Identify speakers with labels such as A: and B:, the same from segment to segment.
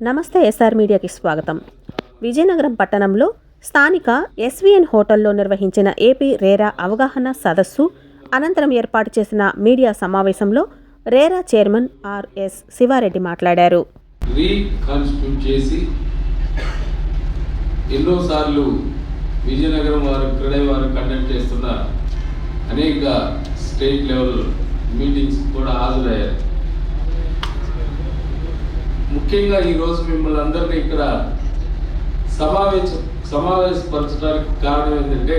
A: నమస్తే ఎస్ఆర్ మీడియాకి స్వాగతం. విజయనగరం పట్టణంలో స్థానిక ఎస్విఎన్ హోటల్లో నిర్వహించిన ఏపీ రేరా అవగాహన సదస్సు అనంతరం ఏర్పాటు చేసిన మీడియా సమావేశంలో రేరా చైర్మన్ ఆర్ఎస్ శివారెడ్డి మాట్లాడారు.
B: రీకాన్స్టిట్యూట్ చేసి ఎన్నోసార్లు విజయనగరం వారు కండక్ట్ చేస్తున్న అనేక స్టేట్ లెవెల్ మీటింగ్స్ కూడా హాజరయ్యారు. ముఖ్యంగా ఈరోజు మిమ్మల్ని అందరినీ ఇక్కడ సమావేశపరచడానికి కారణం ఏంటంటే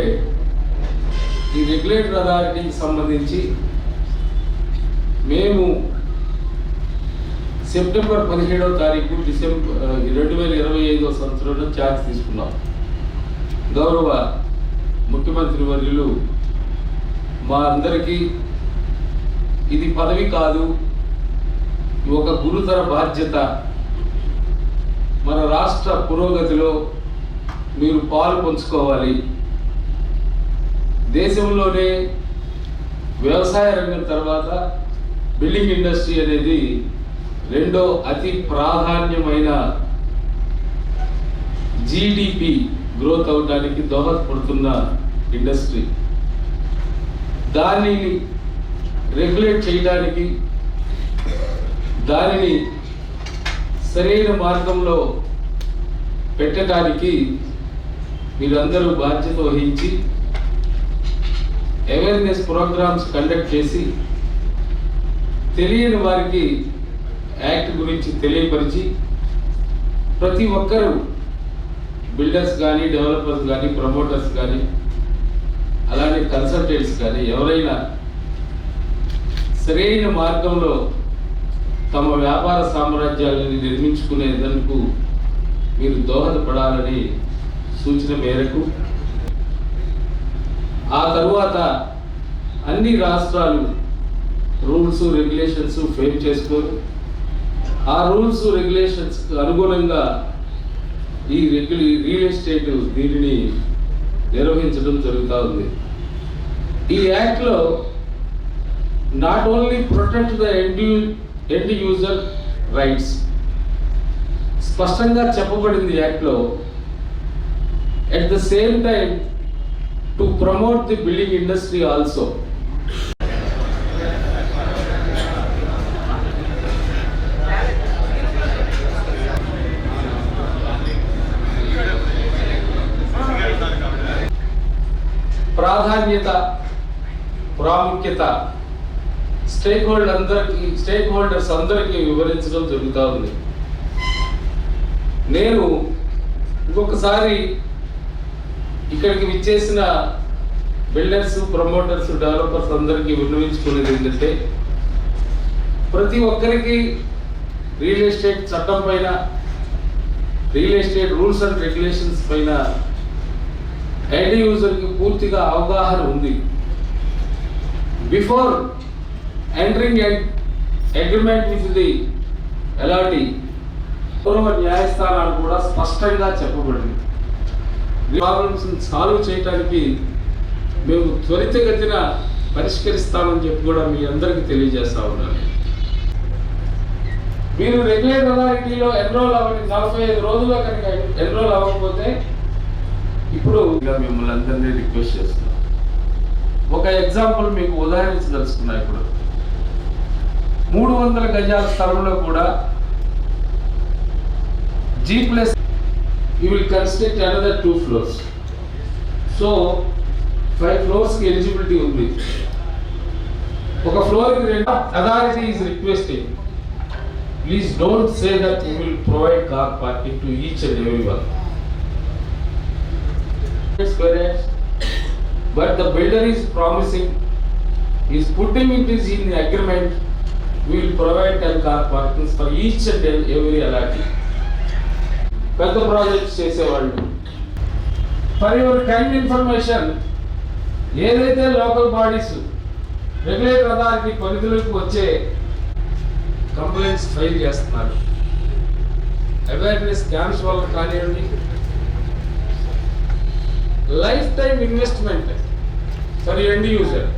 B: ఈ రెగ్యులేటర్ అథారిటీకి సంబంధించి మేము సెప్టెంబర్ 17వ తారీఖు 2025 సంవత్సరంలో ఛార్జ్ తీసుకున్నాం. గౌరవ ముఖ్యమంత్రి వర్యులు మా అందరికీ ఇది పదవి కాదు, ఒక గురుతర బాధ్యత, మన రాష్ట్ర పురోగతిలో మీరు పాలు పంచుకోవాలి, దేశంలోనే వ్యవసాయ రంగం తర్వాత బిల్డింగ్ ఇండస్ట్రీ అనేది రెండో అతి ప్రాధాన్యమైన జీడిపి గ్రోత్ అవడానికి దోహదపడుతున్న ఇండస్ట్రీ, దానిని రెగ్యులేట్ చేయడానికి, దానిని సరైన మార్గంలో పెట్టడానికి మీరందరూ బాధ్యత వహించి అవేర్నెస్ ప్రోగ్రామ్స్ కండక్ట్ చేసి తెలియని వారికి యాక్ట్ గురించి తెలియపరిచి ప్రతి ఒక్కరూ బిల్డర్స్ కానీ, డెవలపర్స్ కానీ, ప్రమోటర్స్ కానీ, అలానే కన్సల్టెంట్స్ కానీ ఎవరైనా సరైన మార్గంలో తమ వ్యాపార సామ్రాజ్యాలను నిర్మించుకునేందుకు మీరు దోహదపడాలని సూచన మేరకు ఆ తరువాత అన్ని రాష్ట్రాలు రూల్స్ రెగ్యులేషన్స్ ఫ్రేమ్ చేసుకొని ఆ రూల్స్ రెగ్యులేషన్స్కి అనుగుణంగా ఈ రియల్ ఎస్టేట్ దీనిని నిర్వహించడం జరుగుతూ ఉంది. ఈ యాక్ట్లో not only protect the end user rights స్పష్టంగా చెప్పబడింది యాక్ట్లో, at the same time to promote the building industry also. ప్రాముఖ్యత స్టేక్ హోల్డర్స్ అందరికీ వివరించడం జరుగుతూ ఉంది. నేను ఇంకొకసారి ఇక్కడికి విచ్చేసిన బిల్డర్స్, ప్రమోటర్స్, డెవలపర్స్ అందరికీ విన్నవించుకునేది ఏంటంటే ప్రతి ఒక్కరికి రియల్ ఎస్టేట్ చట్టం పైన, real estate rules and regulations పైన ఎండ్ యూజర్కి పూర్తిగా అవగాహన ఉంది. Before entering agreement with the LRT గౌరవ న్యాయస్థానాలు కూడా స్పష్టంగా చెప్పబడింది. ప్రాబ్లమ్స్ సాల్వ్ చేయడానికి మేము త్వరితగతిన పరిష్కరిస్తామని చెప్పి కూడా మీ అందరికీ తెలియజేస్తా ఉన్నాను. మీరు రెగ్యులేటర్ అథారిటీలో ఎన్రోల్ అవ్వండి, 45 రోజుల్లో కనుక ఎన్రోల్ అవ్వకపోతే ఇప్పుడు మిమ్మల్ని అందరినీ రిక్వెస్ట్ చేస్తున్నాను. ఒక ఎగ్జాంపుల్ మీకు ఉదాహరించదలుచుకున్నా. ఇప్పుడు 300 గజాల స్థలంలో కూడా G+ you will construct another 2 floors. So 5 floors కి ఎలిజిబిలిటీ ఉంది. ఒక ఫ్లోర్ కి authority is requesting, please don't say that you will provide car parking to each and everyone. But the builder is promising, he is putting it in the agreement, we will provide 10 car parkings for each and every allotee. పెద్ద projects చేసేవాళ్ళు. For your kind information, ఏదైతే local bodies regulator authority పరిధిలోకి వచ్చే complaints file చేస్తున్నారు, awareness camps వల్ల కానివ్వండి, life time investment for end user,